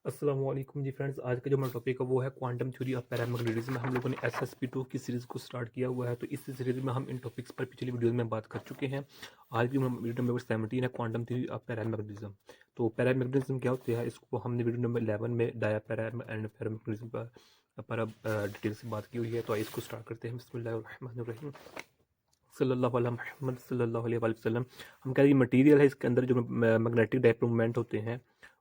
अस्सलाम वालेकुम जी फ्रेंड्स। आज का जो हमारा टॉपिक है वो है क्वांटम थ्योरी ऑफ पैरामैग्नेटिज्म। हम लोगों ने SSP2 की सीरीज़ को स्टार्ट किया हुआ है, तो इस सीरीज़ में हम इन टॉपिक्स पर पिछली वीडियोज़ में बात कर चुके हैं। आज की वीडियो नंबर 17 है क्वांटम थ्योरी ऑफ पैरामैग्नेटिज्म। तो पैरामैग्नेटिज्म क्या होता है, इसको हमने वीडियो नंबर 11 में डाया पैरा एंड पैरामैग्नेटिज्म पर अब डिटेल से बात की हुई है। तो आइए इसको स्टार्ट करते हैं। बिस्मिल्लाहिर्रहमानिर्रहीम। सल्लल्लाहु अला मुहम्मद सल्लल्लाहु अलैहि वसल्लम। हम कह रहे हैं मटेरियल है, इसके अंदर जो मैग्नेटिक डायपोल मोमेंट होते हैं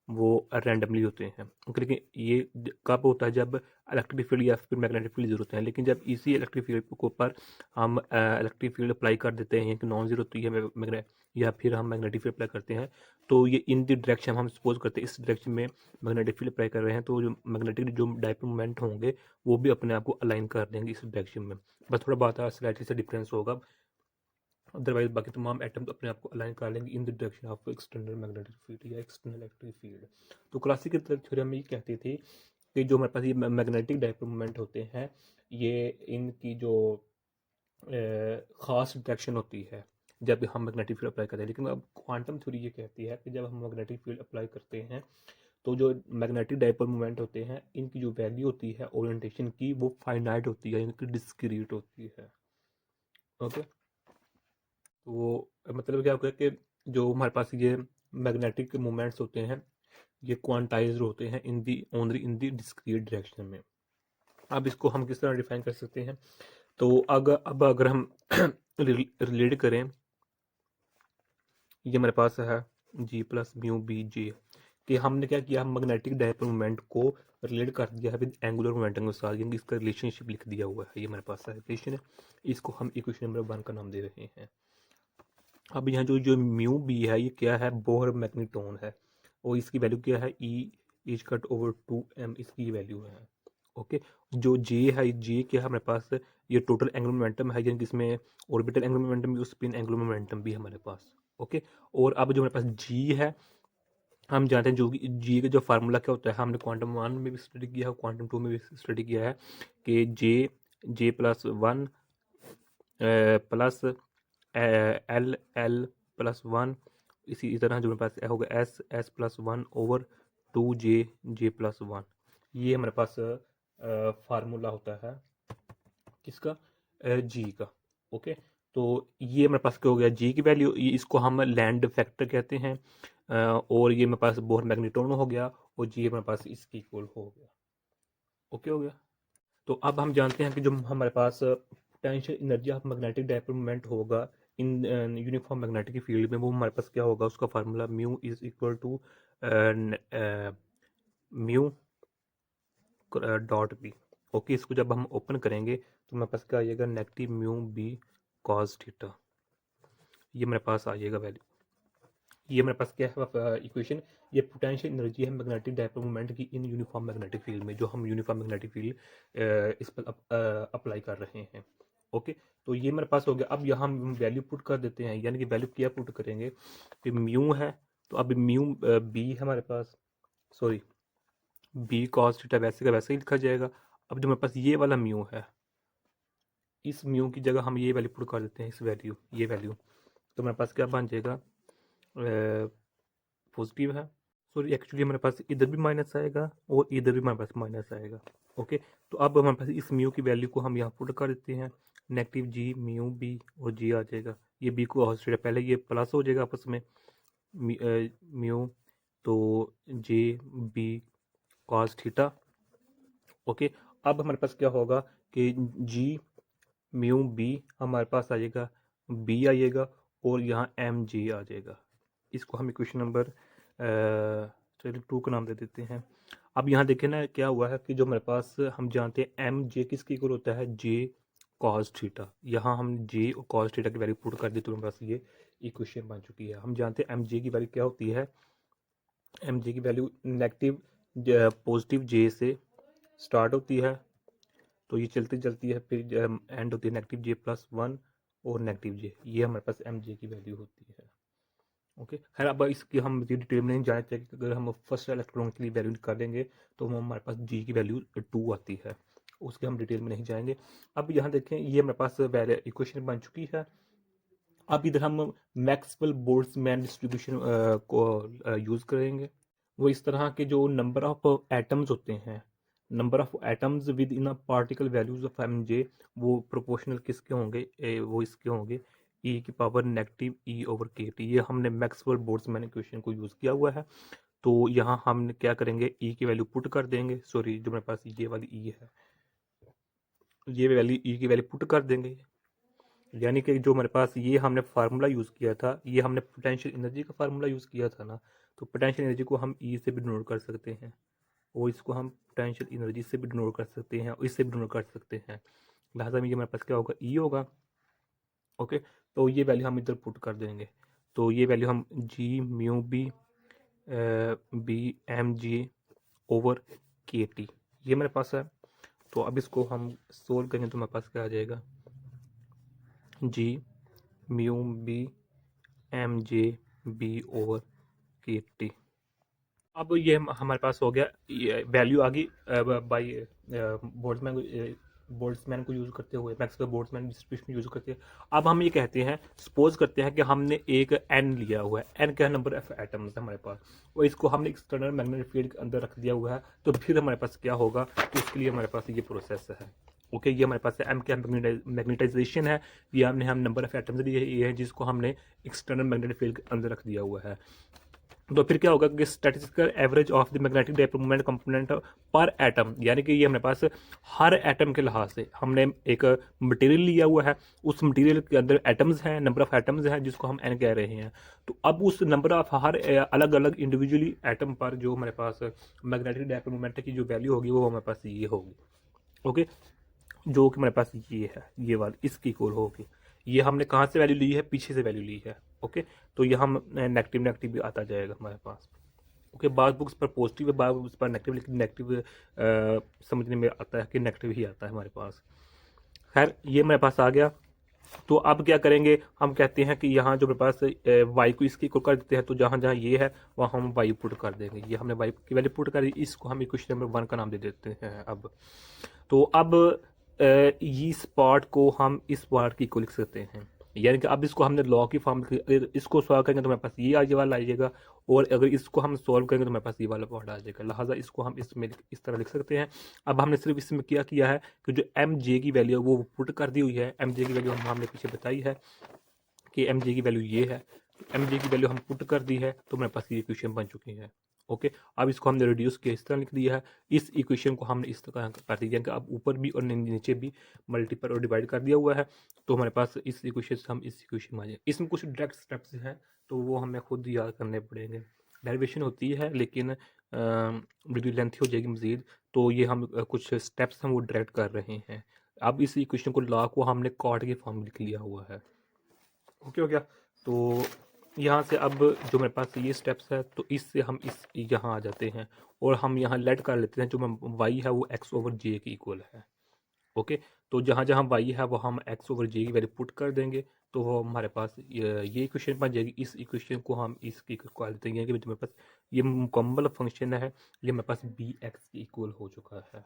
वो रैंडमली होते हैं। लेकिन ये कब होता है, जब इलेक्ट्रिक फील्ड या फिर मैग्नेटिक फील्ड ज़रूरत है। लेकिन जब इसी इलेक्ट्रिक फील्ड के ऊपर हम इलेक्ट्रिक फील्ड अप्लाई कर देते हैं कि नॉन ज़ीरो होती है मैग्नेट, या फिर हम मैग्नेटिक फील्ड अप्लाई करते हैं, तो ये इन द डायरेक्शन हम सपोज करते हैं इस डायरेक्शन में मैग्नेटिक फील्ड अप्लाई कर रहे हैं, तो जो मैग्नेटिक जो डायपोल मोमेंट होंगे वो भी अपने आप को अलाइन कर देंगे इस डायरेक्शन में। बस थोड़ा बहुत स्लाइटली से डिफरेंस होगा, अदरवाइज बाकी तमाम एटम्स अपने आप को अलाइन कर लेंगे in the direction of external magnetic field या एक्सटर्नल इलेक्ट्रिक फील्ड। तो क्लासिकल थ्योरी में ये कहती थी कि जो हमारे पास ये मैग्नेटिक डायपोल मोमेंट होते हैं, ये इनकी जो ख़ास डायरेक्शन होती है जब हम मैग्नेटिक फील्ड अप्लाई करते हैं। लेकिन अब क्वांटम थ्योरी ये कहती है कि जब हम मैग्नेटिक फील्ड अप्लाई करते हैं तो जो मैग्नेटिक डायपोल मोमेंट होते हैं, इनकी जो वैल्यू होती है ओरिएंटेशन की, वो फाइनाइट होती है, इनकी डिस्क्रीट होती है। ओके, तो मतलब क्या होगा कि जो हमारे पास ये मैग्नेटिक मोमेंट्स होते हैं, ये क्वांटाइज्ड होते हैं in the only in the discrete direction में। अब इसको हम किस तरह डिफाइन कर सकते हैं, तो अगर हम रिलेट करें, ये हमारे पास है जी प्लस म्यू बी जे, कि हमने क्या किया, हम मैग्नेटिक डायपोल मोमेंट को रिलेट कर दिया है विद एंगुलर मोमेंटम के साथ, यानी इसका रिलेशनशिप लिख दिया हुआ है। ये हमारे पास रिलेशन है, इसको हम इक्वेशन नंबर 1 का नाम दे रहे हैं। अब यहाँ जो जो म्यू बी है, ये क्या है, बोहर मैग्नेटोन है, और इसकी वैल्यू क्या है, E is cut over 2m, इसकी वैल्यू है। ओके, जो जे है, जे क्या है हमारे पास, ये टोटल एंगुलर मोमेंटम है, यानी कि इसमें ऑर्बिटल एंगुलर मोमेंटम भी और स्पिन एंगुलर मोमेंटम भी हमारे पास। ओके, और अब जो हमारे पास जी है, हम जानते हैं जो जी का जो फार्मूला क्या होता है, हमने क्वांटम 1 में भी स्टडी किया है, क्वांटम 2 में भी स्टडी किया है, कि j plus 1 plus l l plus 1, इसी तरह जो मेरे पास होगा s plus 1 over 2 j plus 1। ये हमारे पास फार्मूला होता है किसका, जी का। ओके, तो ये मेरे पास क्या हो गया, जी की वैल्यू, इसको हम लैंड फैक्टर कहते हैं, और ये मेरे पास बोहर मैग्नेटोन हो गया, और जी मेरे पास इसकी इक्वल हो गया। ओके हो गया। तो अब हम जानते हैं कि जो हमारे पास potential energy of magnetic dipole moment होगा इन यूनिफॉर्म मैग्नेटिक फील्ड में, वो हमारे पास क्या होगा, उसका formula mu is equal to mu dot B. Okay, इसको जब हम ओपन करेंगे तो हमारे पास क्या आएगा, negative mu B cos theta, ये मेरे पास आ जाएगा वैल्यू। ये मेरे पास क्या है इक्वेशन, ये पोटेंशियल एनर्जी है मैग्नेटिक डायपोल मोमेंट की इन यूनिफॉर्म मैग्नेटिक फील्ड में, जो हम यूनिफॉर्म मैग्नेटिक फील्ड इस पर अप्लाई कर रहे हैं। ओके, तो ये मेरे पास हो गया। अब यहाँ हम वैल्यू पुट कर देते हैं, यानी कि वैल्यू क्या पुट करेंगे, कि म्यू है, तो अब म्यू बी है हमारे पास, सॉरी बी कॉस थीटा वैसे का वैसे ही लिखा जाएगा। अब जो मेरे पास ये वाला म्यू है, इस म्यू की जगह हम ये वैल्यू पुट कर देते हैं, इस वैल्यू, ये वैल्यू, तो मेरे पास क्या बन जाएगा, पॉजिटिव है, सॉरी एक्चुअली हमारे पास इधर भी माइनस आएगा और इधर भी हमारे पास माइनस आएगा। ओके, तो अब हमारे पास इस म्यू की वैल्यू को हम यहाँ पुट कर देते हैं, नेगेटिव जी म्यू बी, और जी आ जाएगा, ये बी को ऑस्ट्रेट पहले ये प्लस हो जाएगा आपस में, म्यू, तो J B cos theta. Okay, अब हमारे पास क्या होगा कि जी म्यू बी हमारे पास आ जाएगा, बी आइएगा, और यहाँ एम जी आ जाएगा। इसको हम इक्वेशन नंबर चलिए 2 का नाम दे देते हैं। अब यहाँ देखें ना क्या हुआ है, कि जो हमारे पास हम जानते हैं एम जे किसके इक्वल होता है, जे कॉस थीटा। यहाँ हम जे और कॉस थीटा की वैल्यू पुट कर दी, तो हमारे पास ये इक्वेशन बन चुकी है। हम जानते हैं एम जे की वैल्यू क्या होती है, एम जे की वैल्यू नेगेटिव पॉजिटिव जे से स्टार्ट होती है, तो ये चलती चलती है, फिर एंड होती है नेगेटिव जे प्लस 1 और नेगेटिव जे, ये हमारे पास एम जे की वैल्यू होती है। ओके, खैर अब इसकी हम डिटेल में नहीं जाने चाहिए, अगर हम फर्स्ट इलेक्ट्रॉन के लिए वैल्यू कर देंगे तो हमारे पास जी की वैल्यू 2 आती है, उसके हम डिटेल में नहीं जाएंगे। अब यहाँ देखें, ये हमारे पास इक्वेशन बन चुकी है। अब इधर हम मैक्सवेल बोल्ट्जमैन डिस्ट्रीब्यूशन को यूज़ करेंगे। वो इस तरह के जो नंबर ऑफ एटम्स होते हैं, number of atoms within a particle values of M J, वो प्रोपोर्शनल किसके होंगे, वो इसके होंगे ई की पावर नेगेटिव ई ओवर के टी। ये हमने मैक्सवेल बोल्ट्जमैन इक्वेशन को यूज़ किया हुआ है। तो यहाँ हम क्या करेंगे, ई की वैल्यू पुट कर देंगे, सॉरी जो मेरे पास ये वाली ई है, ये वैल्यू ई की वैल्यू पुट कर देंगे। यानी कि जो मेरे पास ये हमने फार्मूला यूज़ किया था, ये हमने पोटेंशियल एनर्जी का फार्मूला यूज़ किया था ना, तो पोटेंशियल एनर्जी को हम ई से भी डिनोट कर सकते हैं, और इसको हम पोटेंशियल एनर्जी से भी डिनोट कर सकते हैं, और इससे भी डिनोट कर सकते हैं। लिहाजा में ये मेरे पास क्या होगा, ई होगा। ओके, तो ये वैल्यू हम इधर पुट कर देंगे। तो ये वैल्यू हम g mu b m g over के टी, ये मेरे पास है। तो अब इसको हम सोल्व करेंगे तो मेरे पास क्या आ जाएगा, g mu b m j b over के टी। अब ये हमारे पास हो गया, वैल्यू आ गई बाई बोल्ट्जमैन को यूज़ करते हुए, मैक्सवेल बोल्ट्जमैन डिस्ट्रीब्यूशन यूज़ करते हैं। अब हम ये कहते हैं, सपोज करते हैं कि हमने एक एन लिया हुआ है, एन क्या नंबर ऑफ एटम्स है हमारे पास, और इसको हमने एक्सटर्नल मैग्नेटिक फील्ड के अंदर रख दिया हुआ है। तो फिर हमारे पास क्या होगा, तो उसके लिए हमारे पास ये प्रोसेस है। ओके, ये हमारे पास है एम क्या मैग्नेटाइजेशन है, ये हमने हम नंबर ऑफ एटम्स लिए ये है जिसको हमने एक्सटर्नल मैग्नेटिक फील्ड के अंदर रख दिया हुआ है। तो फिर क्या होगा कि statistical average of the magnetic dipole moment component पर एटम, यानी कि ये हमारे पास हर एटम के लिहाज से हमने एक मटेरियल लिया हुआ है, उस मटेरियल के अंदर एटम्स हैं, नंबर ऑफ एटम्स हैं जिसको हम एन कह रहे हैं। तो अब उस नंबर ऑफ हर अलग अलग इंडिविजुअली एटम पर जो हमारे पास मैग्नेटिक डायपोल मोमेंट की जो वैल्यू होगी वो हमारे पास ये होगी। ओके, जो कि हमारे पास ये है, ये वाली इसकी इक्वल होगी। ये हमने कहाँ से वैल्यू ली है, पीछे से वैल्यू ली है। ओके, तो ये हम नेगेटिव नेगेटिव भी आता जाएगा हमारे पास। ओके, बाद बुक्स पर पॉजिटिव है, बाद बुक्स पर नेगेटिव, लेकिन नेगेटिव समझने में आता है कि नेगेटिव ही आता है हमारे पास। खैर, ये मेरे पास आ गया। तो अब क्या करेंगे, हम कहते हैं कि यहाँ जो मेरे पास वाई को इसकी इक्वल कर देते हैं, तो जहाँ जहाँ ये है वहाँ हम वाई पुट कर देंगे। ये हमने वाई की वैल्यू पुट कर दी, इसको हम इक्वेशन नंबर 1 का नाम दे देते हैं। अब तो अब इस पार्ट को हम इस पार्ट की इक्वल लिख सकते हैं, यानी कि अब इसको हमने लॉ की फॉर्म, अगर इसको सॉल्व करेंगे तो मेरे पास ये वाला आ जाएगा, और अगर इसको हम सॉल्व करेंगे तो मेरे पास ये वाला पार्ट आ जाएगा। लिहाजा इसको हम इसमें इस तरह लिख सकते हैं। अब हमने सिर्फ इसमें क्या किया है कि जो एम जे की वैल्यू है वो पुट कर दी हुई है। एम जे की वैल्यू हमने पीछे बताई है कि एम जे की वैल्यू ये है, एम जे की वैल्यू हम पुट कर दी है, तो मेरे पास ये इक्वेशन बन चुकी है। ओके, अब इसको हमने रिड्यूस किया, इस तरह लिख दिया है। इस इक्वेशन को हमने इस तरह कर दिया कि अब ऊपर भी और नीचे भी मल्टीपल और डिवाइड कर दिया हुआ है। तो हमारे पास इस इक्वेशन से हम इस इक्वेशन में आ जाए। इसमें कुछ डायरेक्ट स्टेप्स हैं तो वो हमें खुद याद करने पड़ेंगे। डेरिवेशन होती है लेकिन वीडियो लेंथी हो जाएगी मज़ीद, तो ये हम कुछ स्टेप्स हम वो डायरेक्ट कर रहे हैं। अब इस इक्वेशन को लॉ को हमने कॉर्ड के फॉर्म में लिख लिया हुआ है। ओके हो गया। तो यहाँ से अब जो मेरे पास ये स्टेप्स है, तो इससे हम इस यहाँ आ जाते हैं और हम यहाँ लेट कर लेते हैं जो वाई है वो एक्स ओवर जे की इक्वल है। ओके, तो जहाँ जहाँ वाई है वो हम एक्स ओवर जे की वैल्यू पुट कर देंगे, तो वो हमारे पास ये इक्वेशन बन जाएगी। इस इक्वेशन को हम इसकी इक्वल देते हैं कि जो मेरे पास ये मुकम्मल फंक्शन है, ये मेरे पास बी एक्स की इक्वल हो चुका है।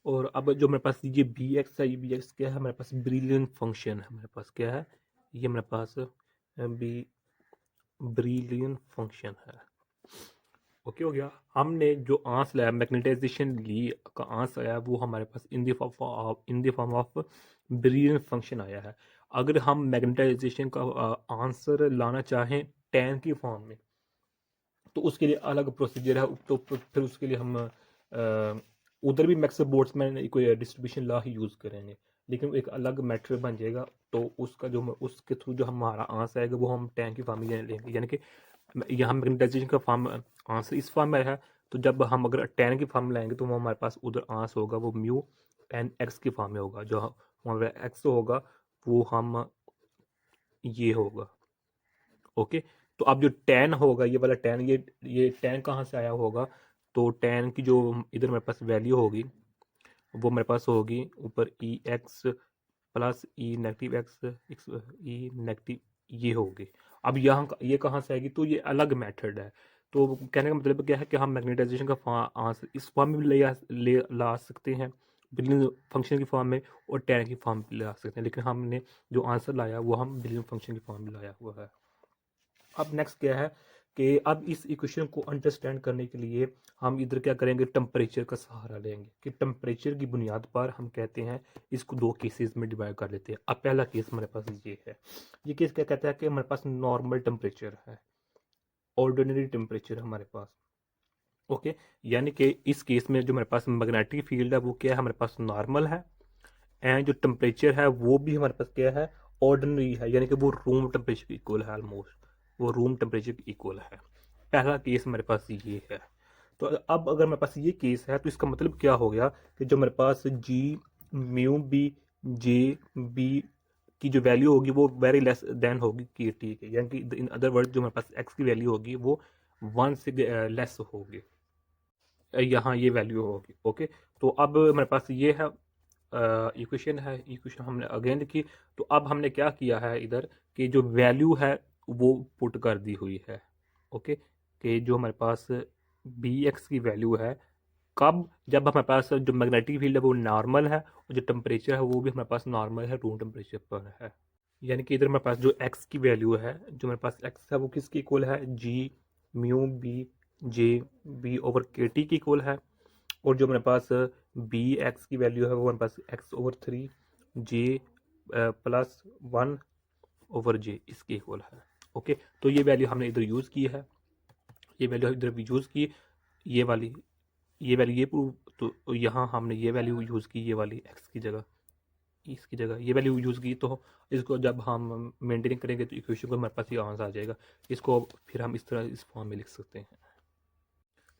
और अब जो मेरे पास ये बी एक्स है, ये बी एक्स क्या है, हमारे पास ब्रिलियंट फंक्शन है। हमारे पास क्या है, ये मेरे पास बी ब्रिलियंट फंक्शन है। ओके हो गया। हमने जो आंसर लाया, मैग्नेटाइजेशन ली का आंसर आया, वो हमारे पास in the form of brilliant function आया है। अगर हम मैग्नेटाइजेशन का आंसर लाना चाहें टैन की फॉर्म में, तो उसके लिए अलग प्रोसीजर है। तो फिर उसके लिए हम उधर भी मैक्सवेल बोल्ट्जमैन कोई डिस्ट्रीब्यूशन लॉ ही यूज़ करेंगे, लेकिन एक अलग मैटर बन जाएगा। तो उसका जो उसके थ्रू जो हमारा आंसर आएगा वो हम टैन की फॉर्म में लेंगे, यानी कि यहाँ मैग्नेटाइजेशन का फॉर्म आंसर इस फॉर्म में है। तो जब हम अगर टैन की फॉर्म में लाएंगे तो वो हमारे पास उधर आंसर होगा वो म्यू एन एक्स की फॉर्म में होगा। जो हमारा एक्स होगा वो हम ये होगा। ओके, तो अब जो टैन होगा, ये वाला टैन, ये टैन कहाँ से आया होगा, तो टैन की जो इधर मेरे पास वैल्यू होगी वो मेरे पास होगी ऊपर ई एक्स प्लस ई नेगेटिव एक्स ई नेगेटिव, ये होगी। अब यहाँ ये कहाँ से आएगी, तो ये अलग मेथड है। तो कहने का मतलब क्या है कि हम मैग्नेटाइजेशन का आंसर इस फॉर्म में भी ला सकते हैं, बिलियन फंक्शन की फॉर्म में, और टैन की फॉर्म में ला सकते हैं, लेकिन हमने जो आंसर लाया वो हम बिलियन फंक्शन की फॉर्म में लाया हुआ है। अब नेक्स्ट क्या है कि अब इस इक्वेशन को अंडरस्टैंड करने के लिए हम इधर क्या करेंगे, टेम्परेचर का सहारा लेंगे कि टेम्परेचर की बुनियाद पर हम कहते हैं इसको दो केसेस में डिवाइड कर लेते हैं। अब पहला केस हमारे पास ये है, ये केस क्या कहता है कि हमारे पास नॉर्मल टेम्परेचर है, ऑर्डिनरी टेम्परेचर हमारे पास। ओके, यानी कि इस केस में जो हमारे पास मैग्नेटिक फील्ड है वो क्या है, हमारे पास नॉर्मल है, एंड जो टेम्परेचर है वो भी हमारे पास क्या है, ऑर्डिनरी है, यानी कि वो रूम टेम्परेचर के इक्वल है, ऑलमोस्ट वो रूम टेम्परेचर के इक्वल है। पहला केस हमारे पास ये है। तो अब अगर मेरे पास ये केस है तो इसका मतलब क्या हो गया कि जो मेरे पास जी म्यू बी जे बी की जो वैल्यू होगी वो वेरी लेस देन होगी के टी के, यानी कि इन अदर वर्ड जो मेरे पास एक्स की वैल्यू होगी वो 1 से लेस होगी, यहाँ ये वैल्यू होगी। ओके, तो अब मेरे पास ये है इक्वेशन है, इक्वेशन हमने अगेन लिखी। तो अब हमने क्या किया है इधर कि जो वैल्यू है वो पुट कर दी हुई है। ओके, कि जो हमारे पास बी एक्स की वैल्यू है कब, जब हमारे पास जो मैग्नेटिक फील्ड है वो नॉर्मल है और जो टेम्परेचर है वो भी हमारे पास नॉर्मल है, रूम टेम्परेचर पर है। यानी कि इधर हमारे पास जो एक्स की वैल्यू है, जो मेरे पास एक्स है वो किसकी इक्वल है, g mu b j b over के टी की इक्वल है, और जो मेरे पास बी एक्स की वैल्यू है वो मेरे पास x over 3 j plus 1 over j इसके इक्वल है। ओके, तो ये वैल्यू हमने इधर यूज़ की है, ये वैल्यू इधर भी यूज़ की, ये वाली, ये वैल्यू ये प्रूव, तो यहाँ हमने ये वैल्यू यूज़ की, ये वाली एक्स की जगह, इसकी जगह ये वैल्यू यूज़ की। तो इसको जब हम मेंटेन करेंगे तो इक्वेशन को हमारे पास ये आंसर आ जाएगा। इसको फिर हम इस तरह इस फॉर्म में लिख सकते हैं।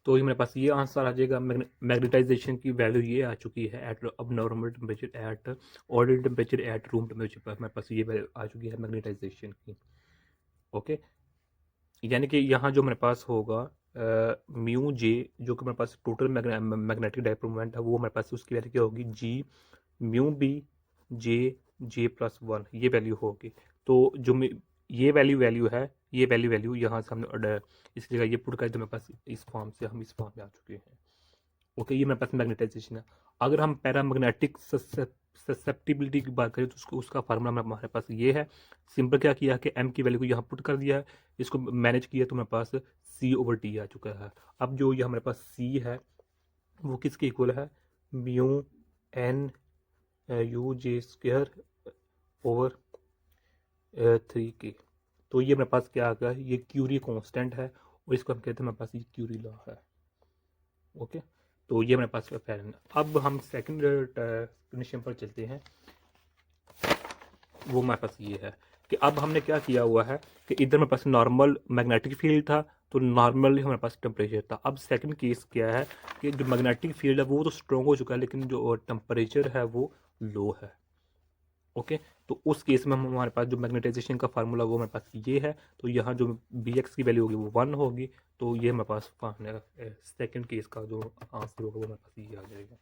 तो ये मेरे पास ये आंसर आ जाएगा। मैग्नेटाइजेशन की वैल्यू ये आ चुकी है एट अब normal temperature, at ordinary temperature, at room temperature पर हमारे पास ये वैल्यू आ चुकी है मैग्नेटाइजेशन की। ओके, यानी कि यहाँ जो मेरे पास होगा म्यू जे, जो कि मेरे पास टोटल मैग्नेटिक डायपोल मोमेंट है, वो मेरे पास उसकी वैल्यू क्या होगी, जी म्यू बी जे जे प्लस 1 ये वैल्यू होगी। तो जो ये वैल्यू है, ये वैल्यू यहाँ से हमने इस जगह ये पुट कर, तो मेरे पास इस फॉर्म से हम इस फॉर्म में आ चुके हैं। ओके, ये मेरे पास मैग्नेटाइजेशन है। अगर हम पैरामैग्नेटिक ससेप्टिबिलिटी की बात करें तो उसको उसका फार्मूला हमारे पास ये है। सिंपल क्या किया कि एम की वैल्यू को यहाँ पुट कर दिया है, इसको मैनेज किया तो मेरे पास सी ओवर टी आ चुका है। अब जो ये हमारे पास सी है वो किसके इक्वल है, mu N U J square over 3 K. तो ये मेरे पास क्या आ गया, ये क्यूरी कांस्टेंट है और इसको हम कहते हैं मेरे पास ये क्यूरी लॉ है। ओके, तो ये मेरे पास फैरन। अब हम सेकंड कंडीशन पर चलते हैं, वो मेरे पास ये है कि अब हमने क्या किया हुआ है कि इधर मेरे पास नॉर्मल मैग्नेटिक फील्ड था, तो नॉर्मल हमारे पास टेम्परेचर था। अब सेकंड केस क्या है कि जो मैग्नेटिक फील्ड है वो तो स्ट्रॉन्ग हो चुका है, लेकिन जो टेम्परेचर है वो लो है। ओके, तो उस केस में हमारे पास जो मैग्नेटाइजेशन का फार्मूला वो हमारे पास ये है। तो यहाँ जो बी एक्स की वैल्यू होगी वो 1 होगी। तो ये हमारे पास सेकंड केस का जो आंसर होगा वो हमारे पास ये आ जाएगा।